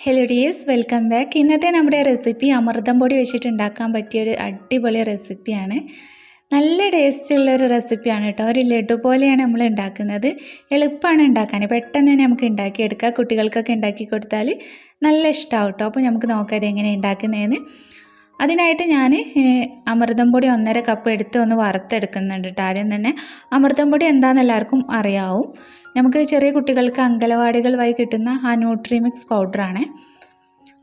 Hello dears, welcome back. ഇന്നത്തെ നമ്മുടെ recipe അമൃതം പൊടി വെച്ചിട്ട് ഉണ്ടാക്കാൻ പറ്റിയൊരു അടിപൊളി റെസിപ്പിയാണ്. നല്ല ടേസ്റ്റുള്ളൊരു റെസിപ്പിയാണ് കേട്ടോ. ഒരു ലഡു പോലെയാണ് നമ്മൾ ഉണ്ടാക്കുന്നത്. എളുപ്പമാണ് ഉണ്ടാക്കാൻ, പെട്ടെന്ന് തന്നെ നമുക്ക് ഉണ്ടാക്കിയെടുക്കാം. കുട്ടികൾക്കൊക്കെ ഉണ്ടാക്കി കൊടുത്താൽ നല്ല ഇഷ്ടമാവും കേട്ടോ. അപ്പോൾ നമുക്ക് നോക്കാം അതെങ്ങനെയാണ് ഉണ്ടാക്കുന്നതെന്ന്. അതിനായിട്ട് ഞാൻ അമൃതം പൊടി 1.5 കപ്പ് എടുത്ത് ഒന്ന് വറുത്തെടുക്കുന്നുണ്ട് കേട്ടോ. ആദ്യം തന്നെ അമൃതം പൊടി എന്താണെന്ന് എല്ലാവർക്കും അറിയാവും. നമുക്ക് ചെറിയ കുട്ടികൾക്ക് അംഗനവാടികൾ വഴി കിട്ടുന്ന ആ ന്യൂട്രിമിക്സ് പൗഡറാണ്.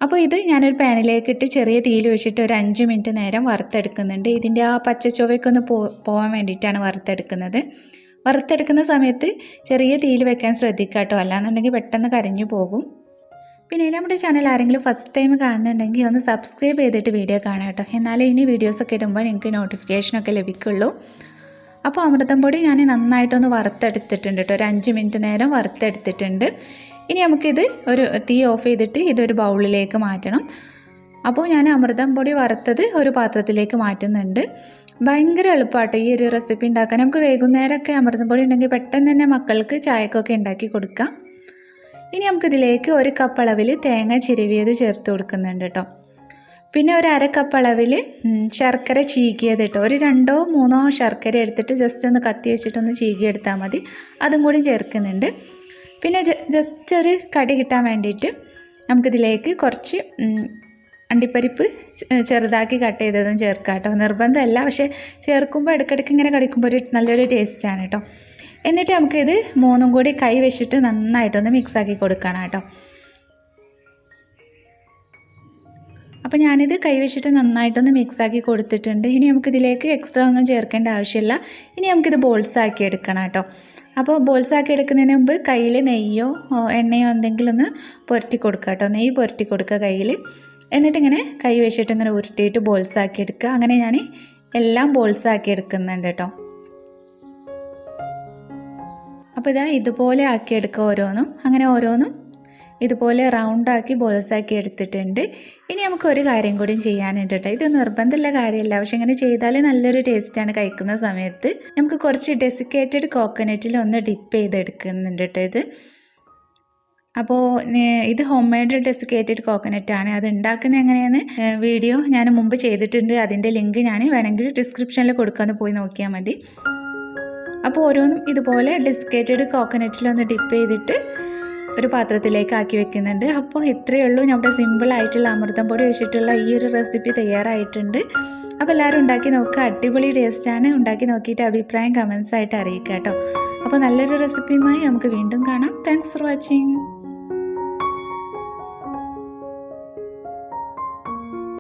അപ്പോൾ ഇത് ഞാനൊരു പാനിലേക്ക് ഇട്ട് ചെറിയ തീയിൽ വെച്ചിട്ട് ഒരു 5 മിനിറ്റ് നേരം വറുത്തെടുക്കുന്നുണ്ട്. ഇതിൻ്റെ ആ പച്ചച്ചുവയ്ക്കൊന്ന് പോകാൻ വേണ്ടിയിട്ടാണ് വറുത്തെടുക്കുന്നത്. വറുത്തെടുക്കുന്ന സമയത്ത് ചെറിയ തീയിൽ വെക്കാൻ ശ്രദ്ധിക്കുക കേട്ടോ, അല്ലാന്നുണ്ടെങ്കിൽ പെട്ടെന്ന് കരിഞ്ഞു പോകും. പിന്നെ നമ്മുടെ ചാനൽ ആരെങ്കിലും ഫസ്റ്റ് ടൈം കാണുന്നുണ്ടെങ്കിൽ ഒന്ന് സബ്സ്ക്രൈബ് ചെയ്തിട്ട് വീഡിയോ കാണാം കേട്ടോ. എന്നാലേ ഇനി വീഡിയോസൊക്കെ ഇടുമ്പോൾ നിങ്ങൾക്ക് നോട്ടിഫിക്കേഷനൊക്കെ ലഭിക്കുള്ളൂ. അപ്പോൾ അമൃതം പൊടി ഞാൻ നന്നായിട്ടൊന്ന് വറുത്തെടുത്തിട്ടുണ്ട് കേട്ടോ. ഒരു 5 മിനിറ്റ് നേരം വറുത്തെടുത്തിട്ടുണ്ട്. ഇനി നമുക്കിത് ഒരു തീ ഓഫ് ചെയ്തിട്ട് ഇതൊരു ബൗളിലേക്ക് മാറ്റണം. അപ്പോൾ ഞാൻ അമൃതം പൊടി വറുത്തത് ഒരു പാത്രത്തിലേക്ക് മാറ്റുന്നുണ്ട്. ഭയങ്കര എളുപ്പമാട്ടോ ഈ ഒരു റെസിപ്പി ഉണ്ടാക്കാൻ. നമുക്ക് വൈകുന്നേരമൊക്കെ അമൃതം പൊടി ഉണ്ടെങ്കിൽ പെട്ടെന്ന് തന്നെ മക്കൾക്ക് ചായക്കൊക്കെ ഉണ്ടാക്കി കൊടുക്കാം. ഇനി നമുക്കിതിലേക്ക് 1 കപ്പ് അളവിൽ തേങ്ങ ചിരവിയത് ചേർത്ത് കൊടുക്കുന്നുണ്ട് കേട്ടോ. പിന്നെ ഒരു 1/2 കപ്പ് അളവിൽ ശർക്കര ചീകിയത് കേട്ടോ. ഒരു 2-3 ശർക്കര എടുത്തിട്ട് ജസ്റ്റ് ഒന്ന് കത്തി വെച്ചിട്ടൊന്ന് ചീകിയെടുത്താൽ മതി. അതും കൂടി ചേർക്കുന്നുണ്ട്. പിന്നെ ജസ്റ്റ് ഒരു കടി കിട്ടാൻ വേണ്ടിയിട്ട് നമുക്കിതിലേക്ക് കുറച്ച് അണ്ടിപ്പരിപ്പ് ചെറുതാക്കി കട്ട് ചെയ്തതും ചേർക്കാം കേട്ടോ. നിർബന്ധമല്ല, പക്ഷേ ചേർക്കുമ്പോൾ ഇടയ്ക്കിടയ്ക്ക് ഇങ്ങനെ കടിക്കുമ്പോൾ ഒരു നല്ലൊരു ടേസ്റ്റാണ് കേട്ടോ. എന്നിട്ട് നമുക്കിത് 3ഉം കൂടി കൈ വെച്ചിട്ട് നന്നായിട്ടൊന്ന് മിക്സാക്കി കൊടുക്കണം കേട്ടോ. അപ്പോൾ ഞാനിത് കൈ വെച്ചിട്ട് നന്നായിട്ടൊന്ന് മിക്സാക്കി കൊടുത്തിട്ടുണ്ട്. ഇനി നമുക്കിതിലേക്ക് എക്സ്ട്രാ ഒന്നും ചേർക്കേണ്ട ആവശ്യമില്ല. ഇനി നമുക്കിത് ബോൾസാക്കി എടുക്കണം കേട്ടോ. അപ്പോൾ ബോൾസാക്കി എടുക്കുന്നതിന് മുമ്പ് കയ്യിൽ നെയ്യോ എണ്ണയോ എന്തെങ്കിലും ഒന്ന് പുരട്ടി കൊടുക്കുക കേട്ടോ. നെയ്യ് പുരട്ടി കൊടുക്കുക കയ്യിൽ. എന്നിട്ടിങ്ങനെ കൈ വെച്ചിട്ട് ഇങ്ങനെ ഉരുട്ടിയിട്ട് ബോൾസാക്കി എടുക്കുക. അങ്ങനെ ഞാൻ എല്ലാം ബോൾസാക്കി എടുക്കുന്നുണ്ട് കേട്ടോ. അപ്പോൾ ഇതാ ഇതുപോലെ ആക്കിയെടുക്കുക ഓരോന്നും. അങ്ങനെ ഓരോന്നും ഇതുപോലെ റൗണ്ടാക്കി ബോൾസാക്കി എടുത്തിട്ടുണ്ട്. ഇനി നമുക്കൊരു കാര്യം കൂടി ചെയ്യാനുണ്ട് കേട്ടോ. ഇത് നിർബന്ധമുള്ള കാര്യമല്ല, പക്ഷെ ഇങ്ങനെ ചെയ്താൽ നല്ലൊരു ടേസ്റ്റാണ് കഴിക്കുന്ന സമയത്ത്. നമുക്ക് കുറച്ച് ഡെസിക്കേറ്റഡ് കോക്കനറ്റിൽ ഒന്ന് ഡിപ്പ് ചെയ്തെടുക്കുന്നുണ്ട് കേട്ടോ ഇത്. അപ്പോൾ ഇത് ഹോം മെയ്ഡ് ഡെസിക്കേറ്റഡ് കോക്കനറ്റാണ്. അത് ഉണ്ടാക്കുന്നത് എങ്ങനെയാണെന്ന് വീഡിയോ ഞാൻ മുമ്പ് ചെയ്തിട്ടുണ്ട്. അതിൻ്റെ ലിങ്ക് ഞാൻ വേണമെങ്കിൽ ഡിസ്ക്രിപ്ഷനിൽ കൊടുക്കാമെന്ന് പോയി നോക്കിയാൽ മതി. അപ്പോൾ ഓരോന്നും ഇതുപോലെ ഡെസിക്കേറ്റഡ് കോക്കനറ്റിലൊന്ന് ഡിപ്പ് ചെയ്തിട്ട് ഒരു പാത്രത്തിലേക്ക് ആക്കി വെക്കുന്നുണ്ട്. അപ്പോൾ ഇത്രയേ ഉള്ളൂ, നമ്മുടെ സിമ്പിളായിട്ടുള്ള അമൃതം പൊടി വെച്ചിട്ടുള്ള ഈ ഒരു റെസിപ്പി തയ്യാറായിട്ടുണ്ട്. അപ്പോൾ എല്ലാവരും ഉണ്ടാക്കി നോക്കുക. അടിപൊളി ടേസ്റ്റാണ്. ഉണ്ടാക്കി നോക്കിയിട്ട് അഭിപ്രായം കമൻസ് ആയിട്ട് അറിയിക്കുക കേട്ടോ. അപ്പോൾ നല്ലൊരു റെസിപ്പിയുമായി നമുക്ക് വീണ്ടും കാണാം. Thanks for watching.